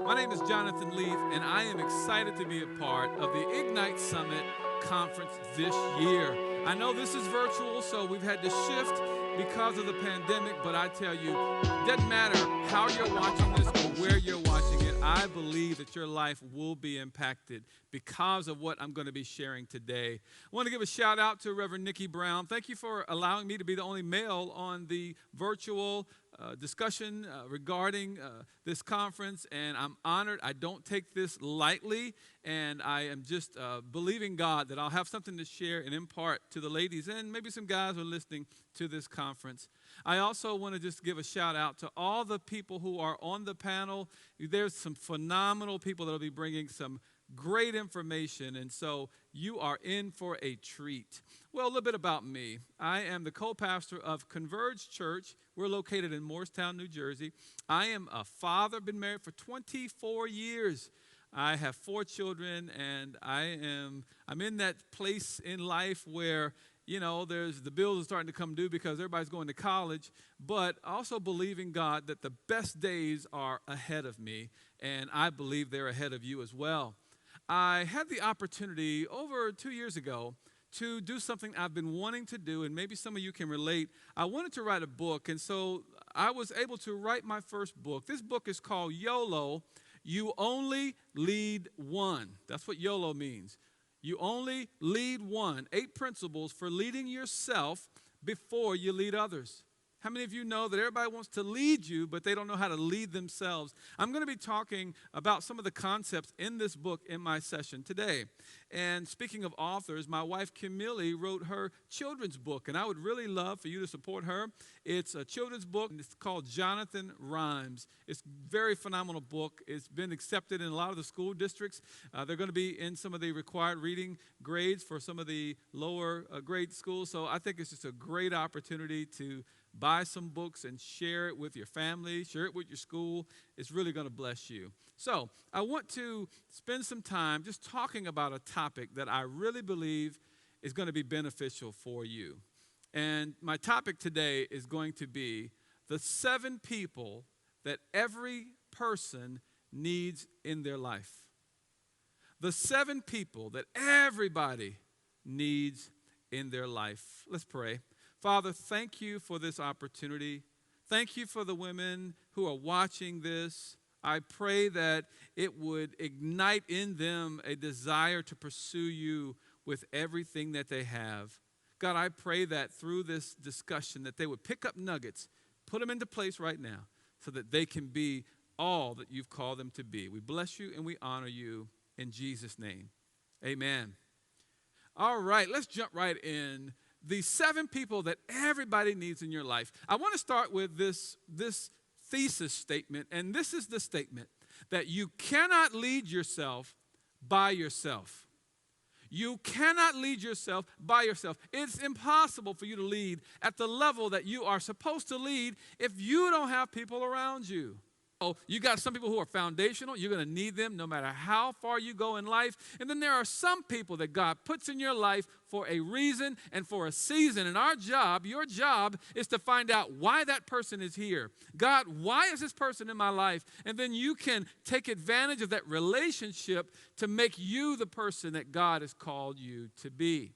My name is Jonathan Leath, and I am excited to be a part of the Ignite Summit conference this year. I know this is virtual, so we've had to shift because of the pandemic, but I tell you, it doesn't matter how you're watching this or where you're watching it, I believe that your life will be impacted because of what I'm going to be sharing today. I want to give a shout out to Reverend Nikki Brown. Thank you for allowing me to be the only male on the virtual discussion regarding this conference, and I'm honored. I don't take this lightly, and I am just believing God that I'll have something to share and impart to the ladies and maybe some guys who are listening to this conference. I also want to just give a shout out to all the people who are on the panel. There's some phenomenal people that will be bringing some great information, and so you are in for a treat. Well, a little bit about me. I am the co-pastor of Converge Church. We're located in Morristown, New Jersey. I am a father, been married for 24 years. I have 4 children, and I'm in that place in life where, you know, there's the bills are starting to come due because everybody's going to college, but also believing God that the best days are ahead of me, and I believe they're ahead of you as well. I had the opportunity over 2 years ago to do something I've been wanting to do, and maybe some of you can relate. I wanted to write a book, and so I was able to write my first book. This book is called YOLO, You Only Lead One. That's what YOLO means. You only lead one. 8 principles for leading yourself before you lead others. How many of you know that everybody wants to lead you, but they don't know how to lead themselves? I'm going to be talking about some of the concepts in this book in my session today. And speaking of authors, my wife, Camille, wrote her children's book, and I would really love for you to support her. It's a children's book, and it's called Jonathan Rhymes. It's a very phenomenal book. It's been accepted in a lot of the school districts. They're going to be in some of the required reading grades for some of the lower grade schools, so I think it's just a great opportunity to buy some books and share it with your family, share it with your school. It's really going to bless you. So I want to spend some time just talking about a topic that I really believe is going to be beneficial for you. And my topic today is going to be the 7 people that every person needs in their life. The 7 people that everybody needs in their life. Let's pray. Father, thank you for this opportunity. Thank you for the women who are watching this. I pray that it would ignite in them a desire to pursue you with everything that they have. God, I pray that through this discussion that they would pick up nuggets, put them into place right now so that they can be all that you've called them to be. We bless you and we honor you in Jesus' name. Amen. All right, let's jump right in. The 7 people that everybody needs in your life. I want to start with this thesis statement, and this is the statement that you cannot lead yourself by yourself. You cannot lead yourself by yourself. It's impossible for you to lead at the level that you are supposed to lead if you don't have people around you. Oh, you got some people who are foundational. You're going to need them no matter how far you go in life. And then there are some people that God puts in your life for a reason and for a season. And our job, your job, is to find out why that person is here. God, why is this person in my life? And then you can take advantage of that relationship to make you the person that God has called you to be.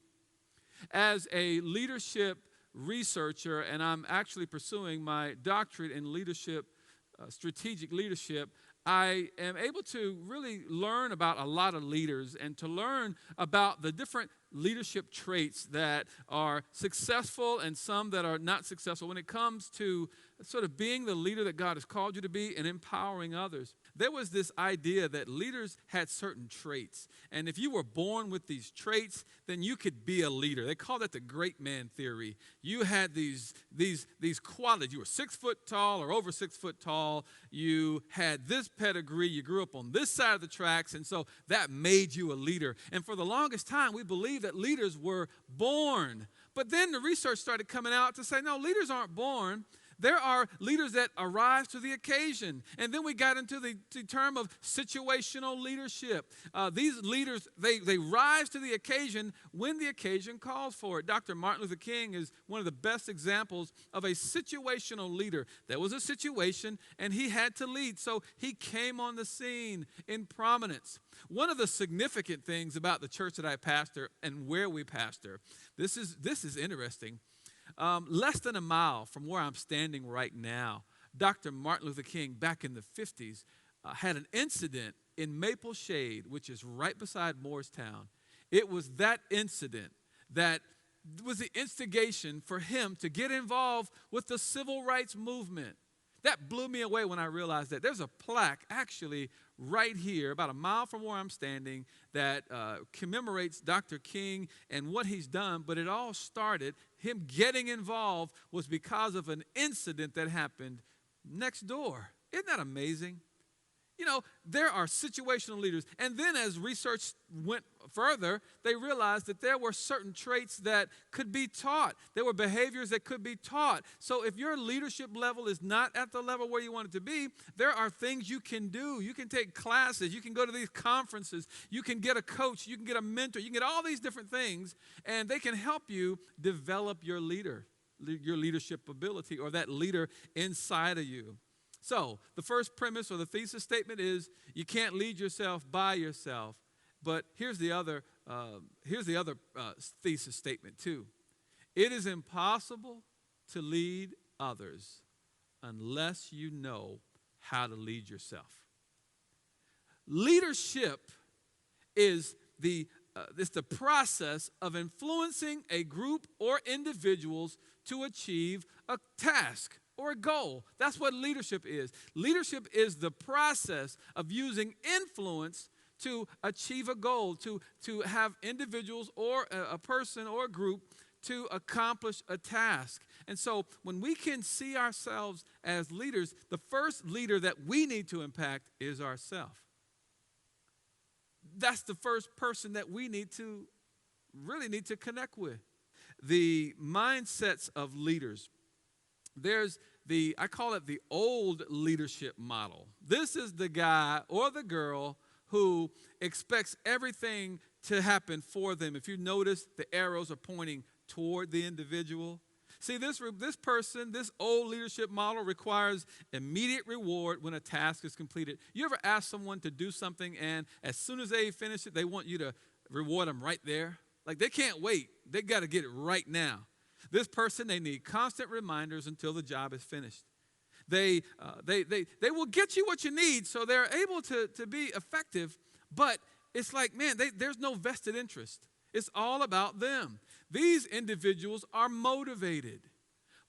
As a leadership researcher, and I'm actually pursuing my doctorate in leadership, strategic leadership, I am able to really learn about a lot of leaders and to learn about the different leadership traits that are successful and some that are not successful when it comes to sort of being the leader that God has called you to be and empowering others. There was this idea that leaders had certain traits, and if you were born with these traits, then you could be a leader. They call that the great man theory. You had these qualities. You were 6 foot tall or over 6 foot tall. You had this pedigree. You grew up on this side of the tracks, and so that made you a leader. And for the longest time, we believed that leaders were born. But then the research started coming out to say, no, leaders aren't born. There are leaders that arise to the occasion. And then we got into the term of situational leadership. These leaders, they rise to the occasion when the occasion calls for it. Dr. Martin Luther King is one of the best examples of a situational leader. There was a situation, and he had to lead, so he came on the scene in prominence. One of the significant things about the church that I pastor and where we pastor, this is interesting. Less than a mile from where I'm standing right now, Dr. Martin Luther King, back in the 50s, had an incident in Maple Shade, which is right beside Moorestown. It was that incident that was the instigation for him to get involved with the civil rights movement. That blew me away when I realized that. There's a plaque actually right here, about a mile from where I'm standing, that commemorates Dr. King and what he's done. But it all started, him getting involved was because of an incident that happened next door. Isn't that amazing? You know, there are situational leaders. And then as research went further, they realized that there were certain traits that could be taught. There were behaviors that could be taught. So if your leadership level is not at the level where you want it to be, there are things you can do. You can take classes. You can go to these conferences. You can get a coach. You can get a mentor. You can get all these different things, and they can help you develop your leadership ability, or that leader inside of you. So the first premise or the thesis statement is you can't lead yourself by yourself. But here's the other thesis statement too. It is impossible to lead others unless you know how to lead yourself. Leadership is it's the process of influencing a group or individuals to achieve a task or a goal. That's what leadership is. Leadership is the process of using influence to achieve a goal, to have individuals or a person or a group to accomplish a task. And so when we can see ourselves as leaders, the first leader that we need to impact is ourselves. That's the first person that we really need to connect with. The mindsets of leaders. There's I call it the old leadership model. This is the guy or the girl who expects everything to happen for them. If you notice, the arrows are pointing toward the individual. See, this old leadership model requires immediate reward when a task is completed. You ever ask someone to do something, and as soon as they finish it, they want you to reward them right there? Like, they can't wait. They got to get it right now. This person, they need constant reminders until the job is finished. They will get you what you need, so they're able to be effective, but it's like, man, there's no vested interest. It's all about them. These individuals are motivated.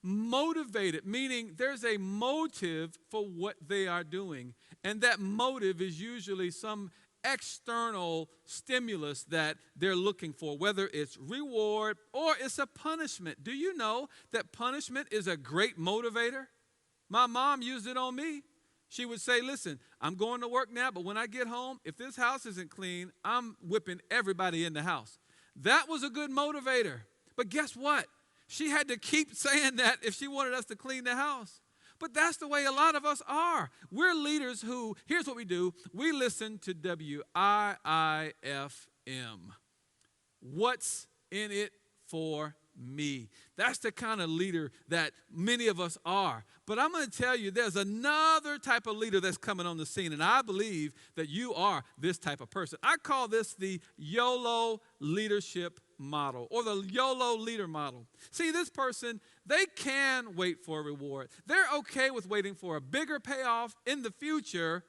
Motivated, meaning there's a motive for what they are doing, and that motive is usually some external stimulus that they're looking for, whether it's reward or it's a punishment. Do you know that punishment is a great motivator? My mom used it on me. She would say, listen, I'm going to work now, but when I get home, if this house isn't clean, I'm whipping everybody in the house. That was a good motivator. But guess what? She had to keep saying that if she wanted us to clean the house. But that's the way a lot of us are. We're leaders who, here's what we do. We listen to WIIFM. What's in it for me? That's the kind of leader that many of us are. But I'm going to tell you, there's another type of leader that's coming on the scene, and I believe that you are this type of person. I call this the YOLO leadership model, or the YOLO leader model. See, this person, they can wait for a reward. They're okay with waiting for a bigger payoff in the future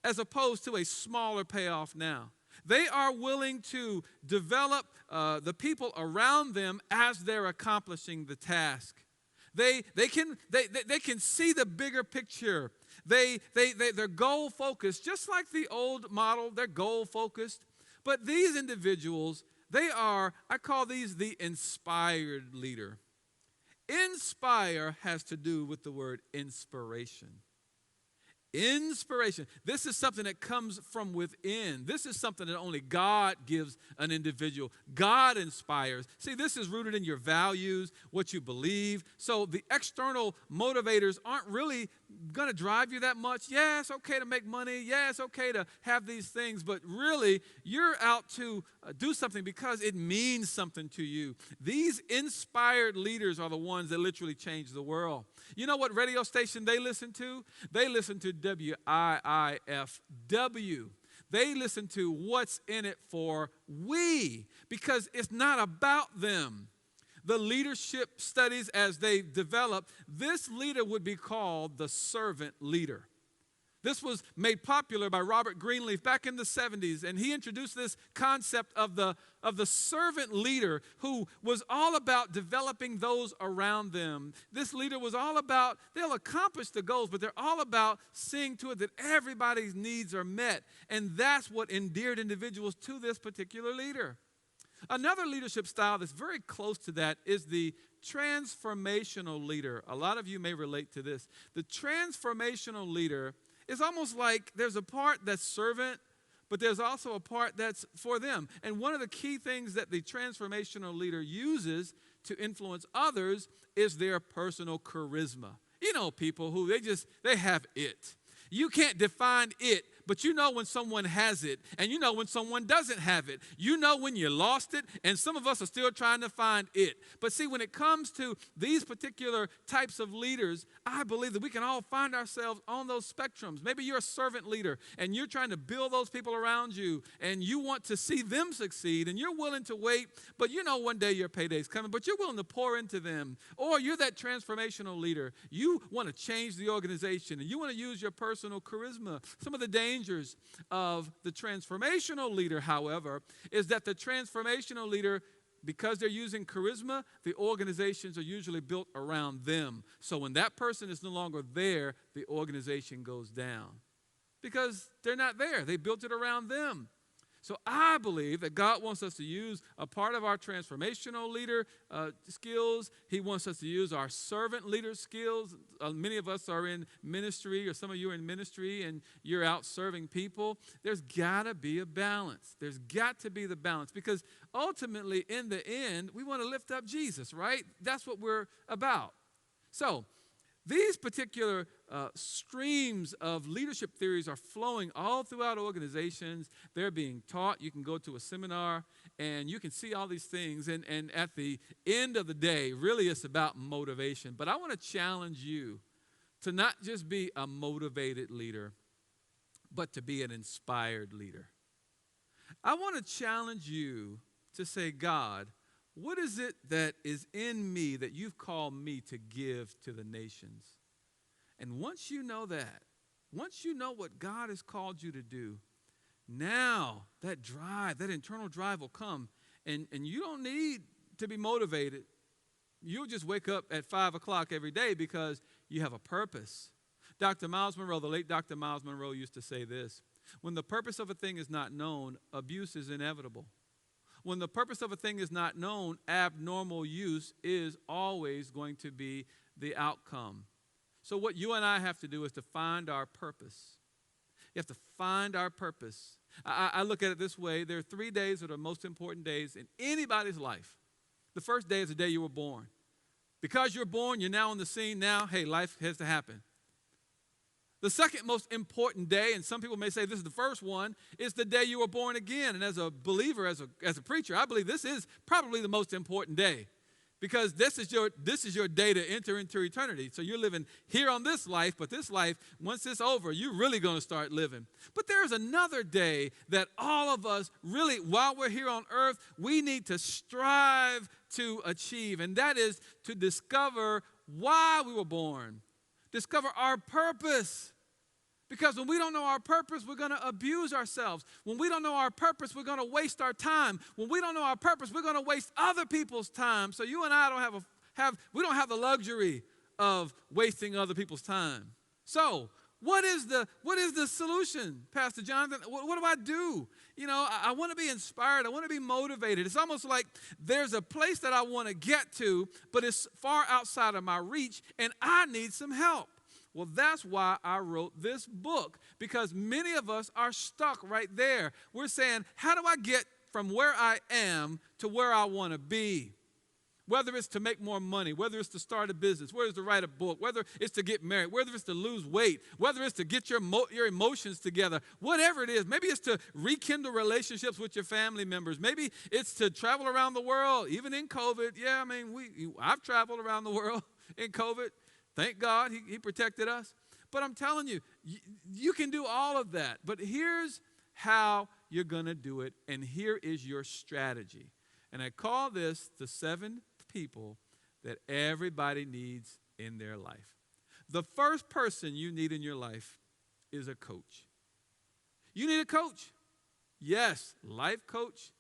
as opposed to a smaller payoff now. They are willing to develop the people around them as they're accomplishing the task. They can see the bigger picture. They're goal focused, just like the old model. They're goal focused. But these individuals, I call these the inspired leader. Inspire has to do with the word inspiration. Inspiration. This is something that comes from within. This is something that only God gives an individual. God inspires. See, this is rooted in your values, what you believe. So the external motivators aren't really going to drive you that much. Yeah, it's okay to make money. Yeah, it's okay to have these things. But really, you're out to do something because it means something to you. These inspired leaders are the ones that literally change the world. You know what radio station they listen to? They listen to WIIFW. They listen to What's in It for We, because it's not about them. The leadership studies as they develop, this leader would be called the servant leader. This was made popular by Robert Greenleaf back in the 70s, and he introduced this concept of the servant leader who was all about developing those around them. This leader was all about, they'll accomplish the goals, but they're all about seeing to it that everybody's needs are met, and that's what endeared individuals to this particular leader. Another leadership style that's very close to that is the transformational leader. A lot of you may relate to this. The transformational leader is almost like there's a part that's servant, but there's also a part that's for them. And one of the key things that the transformational leader uses to influence others is their personal charisma. You know, people who they have it. You can't define it, but you know when someone has it, and you know when someone doesn't have it. You know when you lost it, and some of us are still trying to find it. But see, when it comes to these particular types of leaders, I believe that we can all find ourselves on those spectrums. Maybe you're a servant leader, and you're trying to build those people around you, and you want to see them succeed, and you're willing to wait, but you know one day your payday's coming, but you're willing to pour into them. Or you're that transformational leader. You want to change the organization, and you want to use your personal charisma. Some of the dangers of the transformational leader, however, is that the transformational leader, because they're using charisma, the organizations are usually built around them. So when that person is no longer there, the organization goes down because they're not there. They built it around them. So I believe that God wants us to use a part of our transformational leader skills. He wants us to use our servant leader skills. Many of us are in ministry, or some of you are in ministry, and you're out serving people. There's got to be a balance. There's got to be the balance, because ultimately, in the end, we want to lift up Jesus, right? That's what we're about. So these particular streams of leadership theories are flowing all throughout organizations. They're being taught. You can go to a seminar and you can see all these things. And at the end of the day, really it's about motivation. But I want to challenge you to not just be a motivated leader, but to be an inspired leader. I want to challenge you to say, God, what is it that is in me that you've called me to give to the nations? And once you know that, once you know what God has called you to do, now that drive, that internal drive will come. And you don't need to be motivated. You'll just wake up at 5 o'clock every day because you have a purpose. Dr. Miles Monroe, the late Dr. Miles Monroe, used to say this: when the purpose of a thing is not known, abuse is inevitable. When the purpose of a thing is not known, abnormal use is always going to be the outcome. So what you and I have to do is to find our purpose. You have to find our purpose. I look at it this way. There are 3 days that are the most important days in anybody's life. The first day is the day you were born. Because you're born, you're now on the scene. Now, hey, life has to happen. The second most important day, and some people may say this is the first one, is the day you were born again. And as a believer, as a preacher, I believe this is probably the most important day, because this is your day to enter into eternity. So you're living here on this life, but this life, once it's over, you're really going to start living. But there's another day that all of us really, while we're here on earth, we need to strive to achieve, and that is to discover why we were born. Discover our purpose. Because when we don't know our purpose, we're going to abuse ourselves. When we don't know our purpose, we're going to waste our time. When we don't know our purpose, we're going to waste other people's time. So you and I don't have the luxury of wasting other people's time. So what is the solution, Pastor Jonathan? What do I do? You know, I want to be inspired. I want to be motivated. It's almost like there's a place that I want to get to, but it's far outside of my reach, and I need some help. Well, that's why I wrote this book, because many of us are stuck right there. We're saying, how do I get from where I am to where I want to be? Whether it's to make more money, whether it's to start a business, whether it's to write a book, whether it's to get married, whether it's to lose weight, whether it's to get your emotions together, whatever it is. Maybe it's to rekindle relationships with your family members. Maybe it's to travel around the world, even in COVID. Yeah, I mean, I've traveled around the world in COVID. Thank God he protected us. But I'm telling you, you can do all of that. But here's how you're going to do it, and here is your strategy. And I call this the 7 people that everybody needs in their life. The first person you need in your life is a coach. You need a coach. Yes, life coach.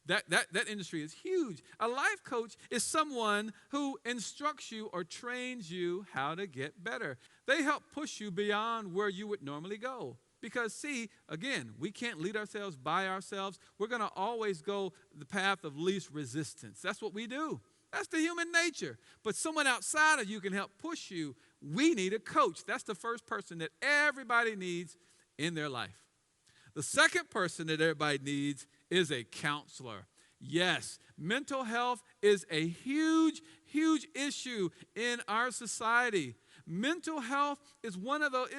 That industry is huge. A life coach is someone who instructs you or trains you how to get better. They help push you beyond where you would normally go. Because, see, again, we can't lead ourselves by ourselves. We're going to always go the path of least resistance. That's what we do. That's the human nature. But someone outside of you can help push you. We need a coach. That's the first person that everybody needs in their life. The second person that everybody needs is a counselor. Yes, mental health is a huge, huge issue in our society. Mental health is one of those,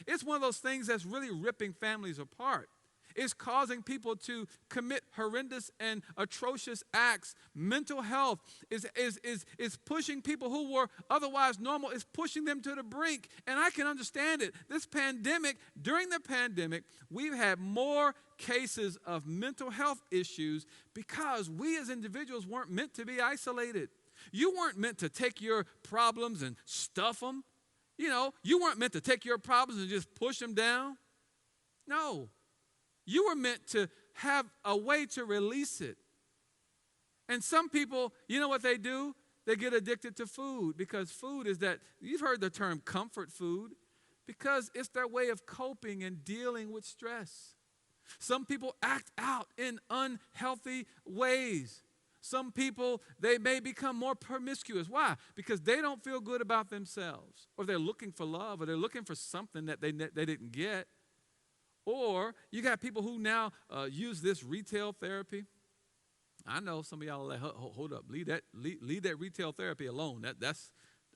it's one of those things that's really ripping families apart. It's causing people to commit horrendous and atrocious acts. Mental health is pushing people who were otherwise normal, is pushing them to the brink. And I can understand it. This pandemic, during the pandemic, we've had more cases of mental health issues because we as individuals weren't meant to be isolated. You weren't meant to take your problems and stuff them. You know, you weren't meant to take your problems and just push them down. No. You were meant to have a way to release it. And some people, you know what they do? They get addicted to food, because food is that, you've heard the term comfort food, because it's their way of coping and dealing with stress. Some people act out in unhealthy ways. Some people, they may become more promiscuous. Why? Because they don't feel good about themselves, or they're looking for love, or they're looking for something that they didn't get. Or you got people who now use this retail therapy. I know some of y'all are like, hold up, leave that retail therapy alone.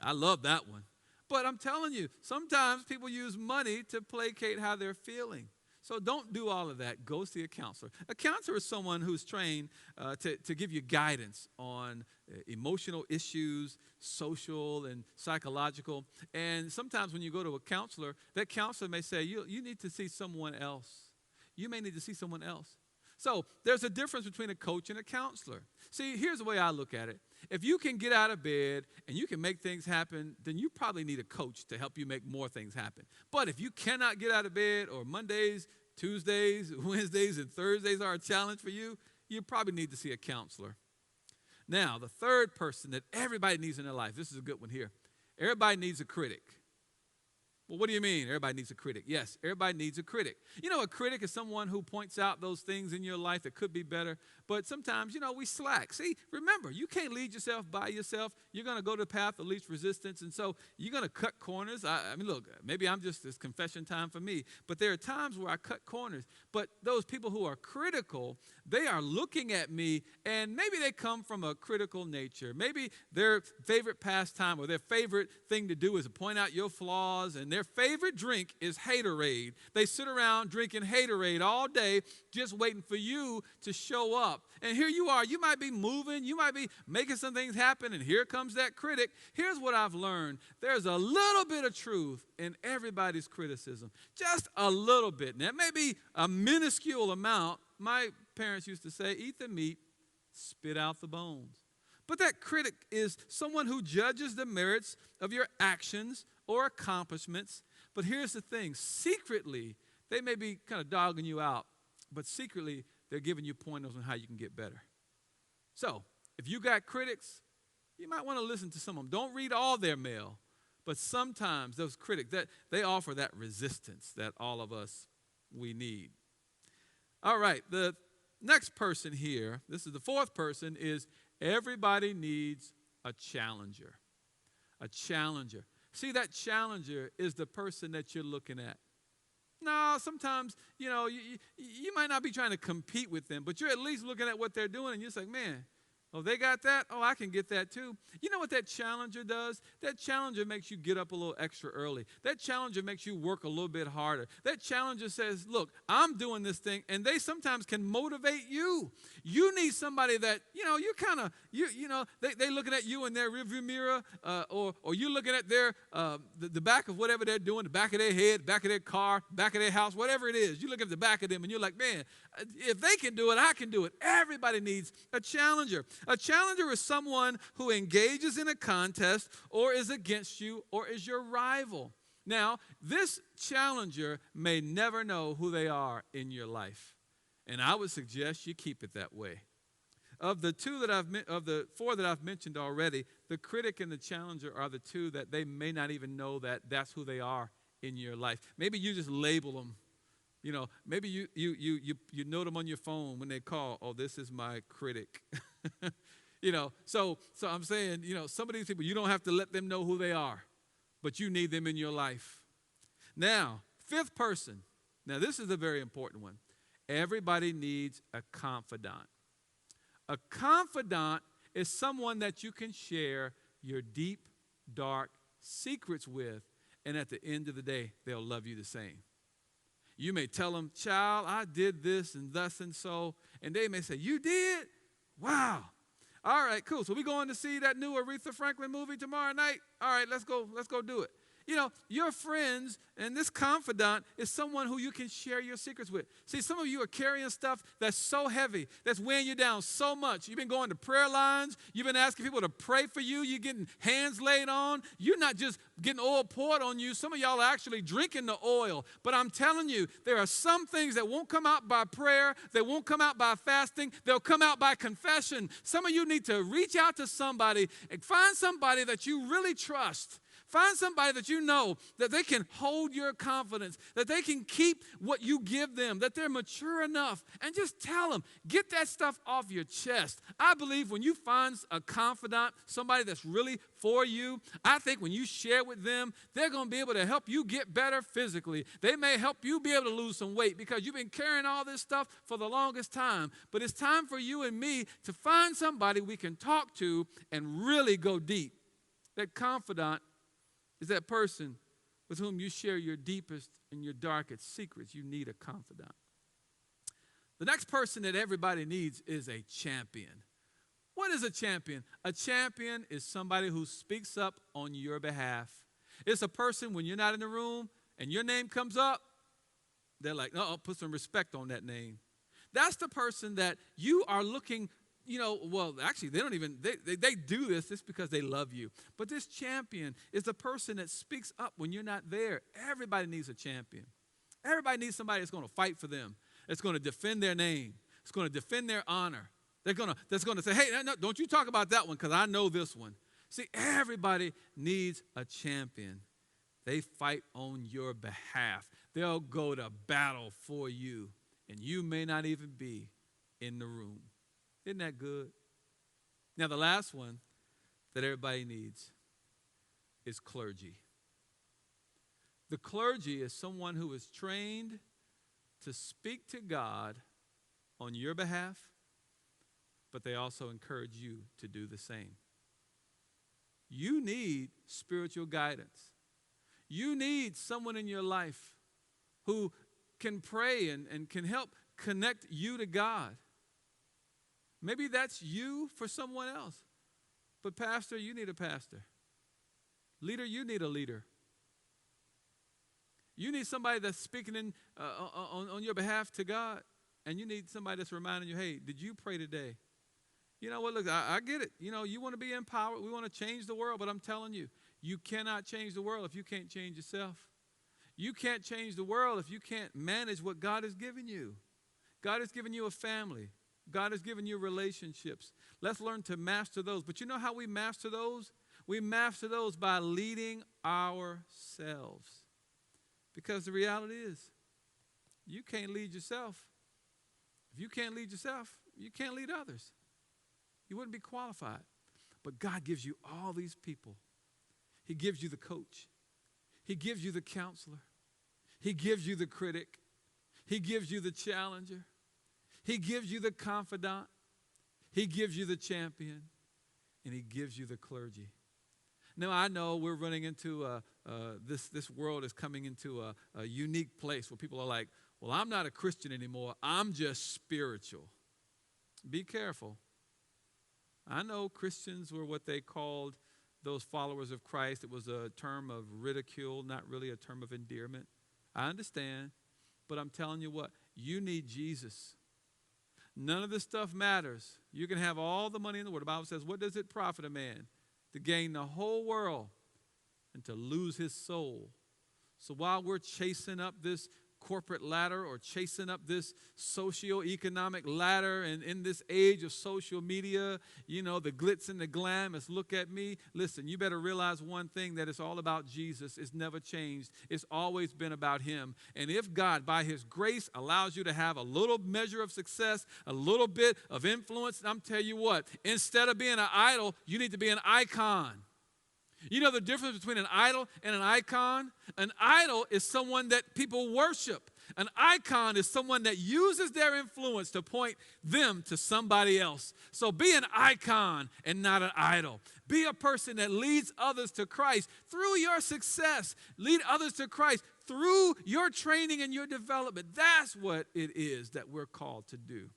I love that one. But I'm telling you, sometimes people use money to placate how they're feeling. So don't do all of that. Go see a counselor. A counselor is someone who's trained to give you guidance on emotional issues, social and psychological. And sometimes when you go to a counselor, that counselor may say, you need to see someone else. You may need to see someone else. So there's a difference between a coach and a counselor. See, here's the way I look at it. If you can get out of bed and you can make things happen, then you probably need a coach to help you make more things happen. But if you cannot get out of bed, or Mondays, Tuesdays, Wednesdays, and Thursdays are a challenge for you, you probably need to see a counselor. Now, the third person that everybody needs in their life, this is a good one here. Everybody needs a critic. Well, what do you mean everybody needs a critic? Yes, everybody needs a critic. You know, a critic is someone who points out those things in your life that could be better, but sometimes, we slack. See, remember, you can't lead yourself by yourself. You're going to go the path of least resistance, and so you're going to cut corners. I mean, look, maybe it's confession time for me, but there are times where I cut corners. But those people who are critical, they are looking at me, and maybe they come from a critical nature. Maybe their favorite pastime or their favorite thing to do is to point out your flaws, and their favorite drink is haterade. They sit around drinking haterade all day just waiting for you to show up. And here you are. You might be moving. You might be making some things happen, and here comes that critic. Here's what I've learned. There's a little bit of truth in everybody's criticism. Just a little bit. Now, it may be a minuscule amount. My parents used to say, eat the meat, spit out the bones. But that critic is someone who judges the merits of your actions or accomplishments. But here's the thing. Secretly, they may be kind of dogging you out, but secretly, they're giving you pointers on how you can get better. So, if you got critics, you might want to listen to some of them. Don't read all their mail, but sometimes those critics, they offer that resistance that all of us, we need. All right, the next person here, this is the fourth person, is everybody needs a challenger. A challenger. See, that challenger is the person that you're looking at. No, sometimes, you might not be trying to compete with them, but you're at least looking at what they're doing, and you're just like, man, oh, they got that? Oh, I can get that too. You know what that challenger does? That challenger makes you get up a little extra early. That challenger makes you work a little bit harder. That challenger says, look, I'm doing this thing, and they sometimes can motivate you. You need somebody that, you kind of, they looking at you in their rearview mirror, or you looking at their, the back of whatever they're doing, the back of their head, back of their car, back of their house, whatever it is. You look at the back of them, and you're like, man, if they can do it, I can do it. Everybody needs a challenger. A challenger is someone who engages in a contest or is against you or is your rival. Now, this challenger may never know who they are in your life, and I would suggest you keep it that way. Of the four that I've mentioned already, the critic and the challenger are the two that they may not even know that that's who they are in your life. Maybe you just label them. Maybe you note them on your phone when they call, oh, this is my critic. So I'm saying, some of these people, you don't have to let them know who they are, but you need them in your life. Now, fifth person. Now, this is a very important one. Everybody needs a confidant. A confidant is someone that you can share your deep, dark secrets with, and at the end of the day, they'll love you the same. You may tell them, child, I did this and thus and so. And they may say, you did? Wow. All right, cool. So we're going to see that new Aretha Franklin movie tomorrow night? All right, let's go do it. Your friends and this confidant is someone who you can share your secrets with. See, some of you are carrying stuff that's so heavy, that's weighing you down so much. You've been going to prayer lines. You've been asking people to pray for you. You're getting hands laid on. You're not just getting oil poured on you. Some of y'all are actually drinking the oil. But I'm telling you, there are some things that won't come out by prayer. They won't come out by fasting. They'll come out by confession. Some of you need to reach out to somebody and find somebody that you really trust. Find somebody that you know that they can hold your confidence, that they can keep what you give them, that they're mature enough, and just tell them, get that stuff off your chest. I believe when you find a confidant, somebody that's really for you, I think when you share with them, they're going to be able to help you get better physically. They may help you be able to lose some weight because you've been carrying all this stuff for the longest time. But it's time for you and me to find somebody we can talk to and really go deep. That confidant is that person with whom you share your deepest and your darkest secrets. You need a confidant. The next person that everybody needs is a champion. What is a champion? A champion is somebody who speaks up on your behalf. It's a person when you're not in the room and your name comes up, they're like, put some respect on that name. That's the person that you are looking. Actually, they don't even, they do this just because they love you. But this champion is the person that speaks up when you're not there. Everybody needs a champion. Everybody needs somebody that's going to fight for them. That's going to defend their name. It's going to defend their honor. That's going to say, hey, no, don't you talk about that one because I know this one. See, everybody needs a champion. They fight on your behalf. They'll go to battle for you, and you may not even be in the room. Isn't that good? Now, the last one that everybody needs is clergy. The clergy is someone who is trained to speak to God on your behalf, but they also encourage you to do the same. You need spiritual guidance. You need someone in your life who can pray and can help connect you to God. Maybe that's you for someone else. But pastor, you need a pastor. Leader, you need a leader. You need somebody that's speaking on your behalf to God. And you need somebody that's reminding you, hey, did you pray today? You know what, look, I get it. You want to be empowered. We want to change the world. But I'm telling you, you cannot change the world if you can't change yourself. You can't change the world if you can't manage what God has given you. God has given you a family. God has given you relationships. Let's learn to master those. But you know how we master those? We master those by leading ourselves. Because the reality is, you can't lead yourself. If you can't lead yourself, you can't lead others. You wouldn't be qualified. But God gives you all these people. He gives you the coach. He gives you the counselor. He gives you the critic. He gives you the challenger. He gives you the confidant. He gives you the champion. And he gives you the clergy. Now, I know we're running into this world is coming into a unique place where people are like, well, I'm not a Christian anymore. I'm just spiritual. Be careful. I know Christians were what they called those followers of Christ. It was a term of ridicule, not really a term of endearment. I understand, but I'm telling you what, you need Jesus. None of this stuff matters. You can have all the money in the world. The Bible says, what does it profit a man to gain the whole world and to lose his soul? So while we're chasing up this corporate ladder or chasing up this socioeconomic ladder, and in this age of social media, you know, the glitz and the glam is look at me. Listen, you better realize one thing, that it's all about Jesus. It's never changed. It's always been about him. And if God, by his grace, allows you to have a little measure of success, a little bit of influence, I'm telling you what, instead of being an idol, you need to be an icon. You know the difference between an idol and an icon? An idol is someone that people worship. An icon is someone that uses their influence to point them to somebody else. So be an icon and not an idol. Be a person that leads others to Christ through your success. Lead others to Christ through your training and your development. That's what it is that we're called to do.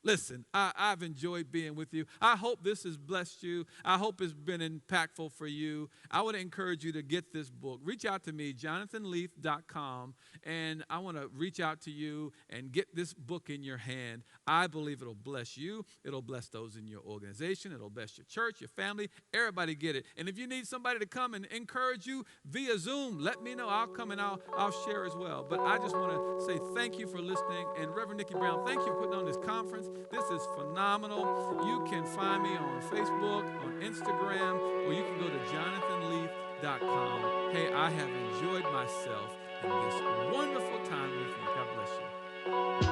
Listen, I've enjoyed being with you. I hope this has blessed you. I hope it's been impactful for you. I would encourage you to get this book. Reach out to me, jonathanleath.com, and I want to reach out to you and get this book in your hand. I believe it'll bless you. It'll bless those in your organization. It'll bless your church, your family. Everybody get it. And if you need somebody to come and encourage you via Zoom, let me know. I'll come and I'll share as well. But I just want to say thank you for listening. And Reverend Nikki Brown, thank you for putting on this conference. This is phenomenal. You can find me on Facebook, on Instagram, or you can go to jonathanleath.com. Hey, I have enjoyed myself in this wonderful time with you. God bless you.